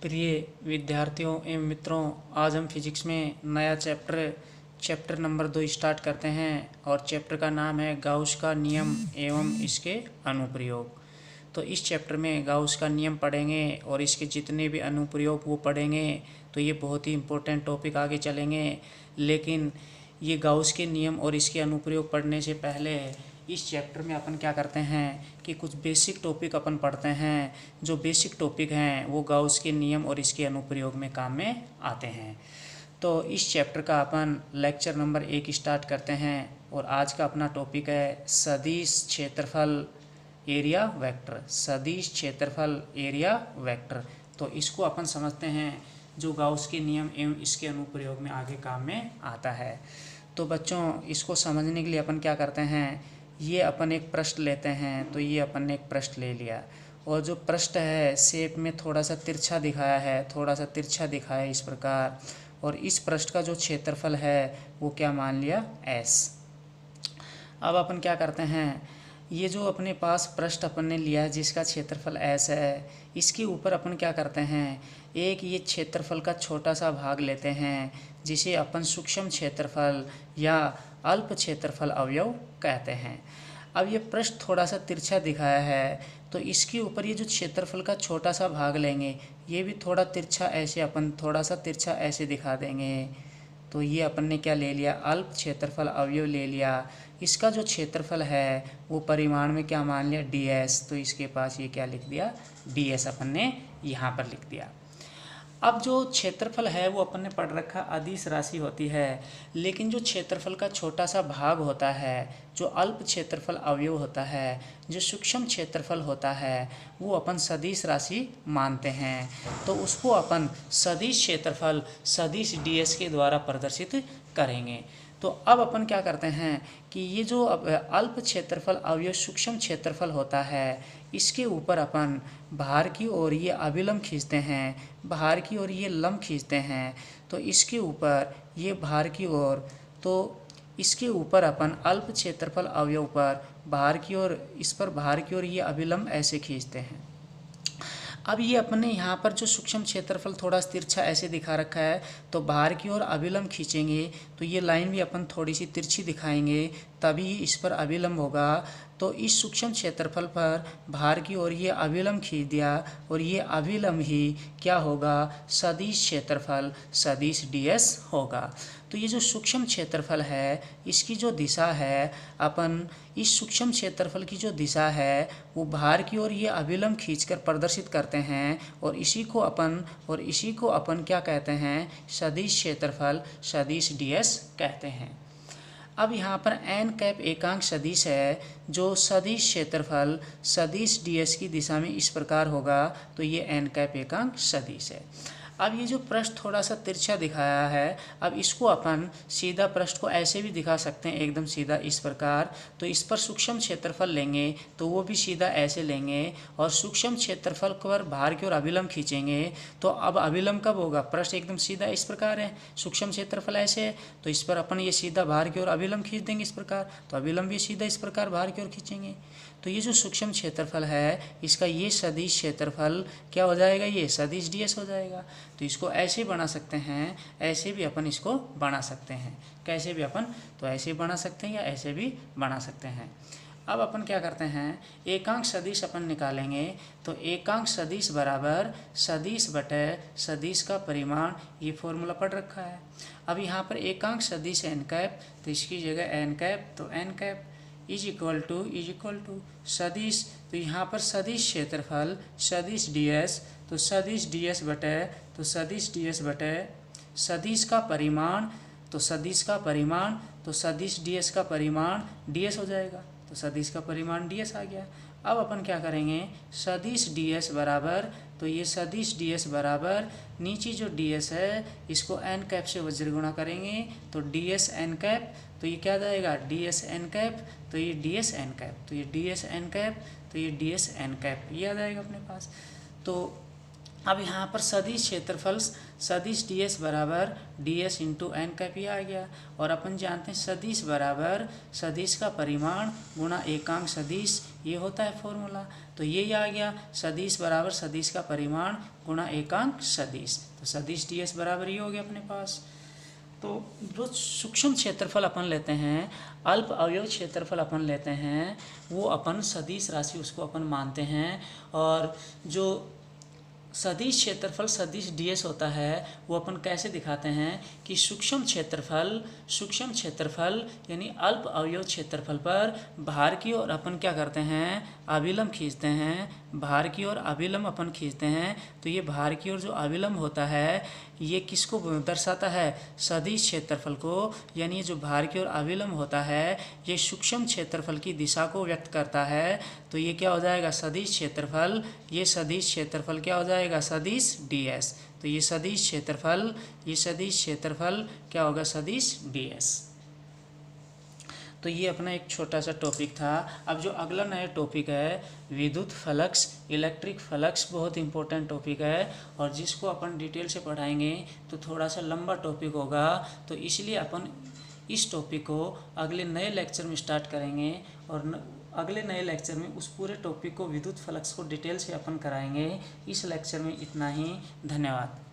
प्रिय विद्यार्थियों एवं मित्रों, आज हम फिजिक्स में नया चैप्टर नंबर 2 स्टार्ट करते हैं और चैप्टर का नाम है गाउस का नियम एवं इसके अनुप्रयोग। तो इस चैप्टर में गाउस का नियम पढ़ेंगे और इसके जितने भी अनुप्रयोग वो पढ़ेंगे। तो ये बहुत ही इम्पोर्टेंट टॉपिक आगे चलेंगे। लेकिन ये गाउस के नियम और इसके अनुप्रयोग पढ़ने से पहले इस चैप्टर में अपन क्या करते हैं कि कुछ बेसिक टॉपिक अपन पढ़ते हैं। जो बेसिक टॉपिक हैं वो गाउस के नियम और इसके अनुप्रयोग में काम में आते हैं। तो इस चैप्टर का अपन लेक्चर नंबर 1 स्टार्ट करते हैं और आज का अपना टॉपिक है सदिश क्षेत्रफल एरिया वेक्टर। सदिश क्षेत्रफल एरिया वेक्टर। तो इसको अपन समझते हैं जो गाउस के नियम एवं इसके अनुप्रयोग में आगे काम में आता है। तो बच्चों, इसको समझने के लिए अपन क्या करते हैं, ये अपन एक पृष्ठ लेते हैं। तो ये अपन ने एक पृष्ठ ले लिया और जो पृष्ठ है शेप में थोड़ा सा तिरछा दिखाया है, थोड़ा सा तिरछा दिखाया है इस प्रकार। और इस पृष्ठ का जो क्षेत्रफल है वो क्या मान लिया, s। अब अपन क्या करते हैं, ये जो अपने पास पृष्ठ अपन ने लिया है जिसका क्षेत्रफल s है, इसके ऊपर अपन क्या करते हैं, एक ये क्षेत्रफल का छोटा सा भाग लेते हैं जिसे अपन सूक्ष्म क्षेत्रफल या अल्प क्षेत्रफल अवयव कहते हैं। अब ये पृष्ठ थोड़ा सा तिरछा दिखाया है तो इसके ऊपर ये जो क्षेत्रफल का छोटा सा भाग लेंगे, ये भी थोड़ा तिरछा ऐसे अपन थोड़ा सा तिरछा ऐसे दिखा देंगे। तो ये अपन ने क्या ले लिया, अल्प क्षेत्रफल अवयव ले लिया। इसका जो क्षेत्रफल है वो परिमाण में क्या मान लिया, ds। तो इसके पास ये क्या लिख दिया, ds अपन ने यहाँ पर लिख दिया। अब जो क्षेत्रफल है वो अपन ने पढ़ रखा अदिश राशि होती है, लेकिन जो क्षेत्रफल का छोटा सा भाग होता है, जो अल्प क्षेत्रफल अवयव होता है, जो सूक्ष्म क्षेत्रफल होता है, वो अपन सदिश राशि मानते हैं। तो उसको अपन सदिश क्षेत्रफल सदिश ds के द्वारा प्रदर्शित करेंगे। तो अब अपन क्या करते हैं कि ये जो अल्प क्षेत्रफल अवयव सूक्ष्म क्षेत्रफल होता है, इसके ऊपर अपन बाहर की ओर ये अभिलंब खींचते हैं, बाहर की ओर ये लंब खींचते हैं। तो इसके ऊपर ये बाहर की ओर, तो इसके ऊपर अपन अल्प क्षेत्रफल अवयव पर बाहर की ओर, इस पर बाहर की ओर ये अभिलंब ऐसे खींचते हैं। अब ये अपने यहाँ पर जो सूक्ष्म क्षेत्रफल थोड़ा तिरछा ऐसे दिखा रखा है, तो बाहर की ओर अभिलंब खींचेंगे तो ये लाइन भी अपन थोड़ी सी तिरछी दिखाएंगे, तभी इस पर अभिलंब होगा। तो इस सूक्ष्म क्षेत्रफल पर बाहर की ओर ये अभिलंब खींच दिया और ये अभिलंब ही क्या होगा, सदिश क्षेत्रफल सदिश ds होगा। तो ये जो सूक्ष्म क्षेत्रफल है इसकी जो दिशा है, अपन इस सूक्ष्म क्षेत्रफल की जो दिशा है वो बाहर की ओर ये अभिलंब खींचकर प्रदर्शित करते हैं और इसी को अपन क्या कहते हैं, सदिश क्षेत्रफल सदिश ds कहते हैं। अब यहाँ पर n कैप एकांक सदिश है जो सदिश क्षेत्रफल सदिश ds की दिशा में इस प्रकार होगा। तो ये n कैप एकांक सदिश है। अब ये जो पृष्ठ थोड़ा सा तिरछा दिखाया है, अब इसको अपन सीधा पृष्ठ को ऐसे भी दिखा सकते हैं, एकदम सीधा इस प्रकार। तो इस पर सूक्ष्म क्षेत्रफल लेंगे तो वो भी सीधा ऐसे लेंगे और सूक्ष्म क्षेत्रफल पर बाहर की ओर अभिलंब खींचेंगे। तो अब अभिलंब कब होगा, पृष्ठ एकदम सीधा इस प्रकार है, सूक्ष्म क्षेत्रफल ऐसे है, तो इस पर अपन ये सीधा बाहर की ओर अभिलंब खींच देंगे इस प्रकार। तो अभिलंब भी सीधा इस प्रकार बाहर की ओर खींचेंगे। तो ये जो सूक्ष्म क्षेत्रफल है इसका ये सदिश क्षेत्रफल क्या हो जाएगा, ये सदिश ds हो जाएगा। तो इसको ऐसे बना सकते हैं, ऐसे भी अपन इसको बना सकते हैं। कैसे भी अपन, तो ऐसे बना सकते हैं या ऐसे भी बना सकते हैं। अब अपन क्या करते हैं, एकांक सदिश अपन निकालेंगे। तो एकांक सदिश बराबर सदिश बटे सदिश का परिमाण, ये फॉर्मूला पढ़ रखा है। अब यहाँ पर एकांक सदिश n कैप, तो इसकी जगह n कैप, तो n cap is equal to सदिश, तो यहाँ पर सदिश क्षेत्रफल सदिश ds, तो सदिश ds बटे, तो सदिश ds बटे सदिश का परिमाण, तो सदिश का परिमाण, तो सदिश ds का परिमाण ds हो जाएगा। तो सदिश का परिमाण ds आ गया। अब अपन क्या करेंगे, सदिश ds बराबर, तो ये सदिश ds बराबर नीचे जो ds है इसको n कैप से वज्र गुणा करेंगे, तो ds n कैप, तो ये क्या जाएगा, ds n कैप, तो ये ds n कैप, तो ये ds n कैप, तो ये ds n कैप, ये आ जाएगा अपने पास। तो अब यहाँ पर सदिश क्षेत्रफल सदिश ds बराबर ds इंटू एन का भी आ गया। और अपन जानते हैं सदिश बराबर सदिश का परिमाण गुणा एकांक सदिश, ये होता है फॉर्मूला। तो ये आ गया सदिश बराबर सदिश का परिमाण गुणा एकांक सदिश। तो सदिश ds बराबर ये हो गया अपने पास। तो जो सूक्ष्म क्षेत्रफल अपन लेते हैं, अल्प अवयव क्षेत्रफल अपन लेते हैं, वो अपन सदिश राशि उसको अपन मानते हैं। और जो सदिश क्षेत्रफल सदिश ds होता है वो अपन कैसे दिखाते हैं कि सूक्ष्म क्षेत्रफल यानी अल्प अवयव क्षेत्रफल पर भार की ओर अपन क्या करते हैं, अभिलंब खींचते हैं। भार की ओर अभिलंब अपन खींचते हैं। तो ये भार की ओर जो अभिलंब होता है ये किसको दर्शाता है, सदिश क्षेत्रफल को। यानी जो भार की ओर अभिलंब होता है ये सूक्ष्म क्षेत्रफल की दिशा को व्यक्त करता है। तो ये क्या हो जाएगा, सदिश क्षेत्रफल। ये सदिश क्षेत्रफल क्या हो जाएगा, सदिश ds। तो ये सदिश क्षेत्रफल क्या होगा, सदिश ds। तो ये अपना एक छोटा सा टॉपिक था। अब जो अगला नया टॉपिक है विद्युत फ्लक्स, इलेक्ट्रिक फ्लक्स, बहुत इंपॉर्टेंट टॉपिक है और जिसको अपन डिटेल से पढ़ाएंगे तो थोड़ा सा लंबा टॉपिक होगा। तो इसलिए अपन इस टॉपिक को अगले नए लेक्चर में स्टार्ट करेंगे और अगले नए लेक्चर में उस पूरे टॉपिक को विद्युत फ्लक्स को डिटेल से अपन कराएंगे। इस लेक्चर में इतना ही। धन्यवाद।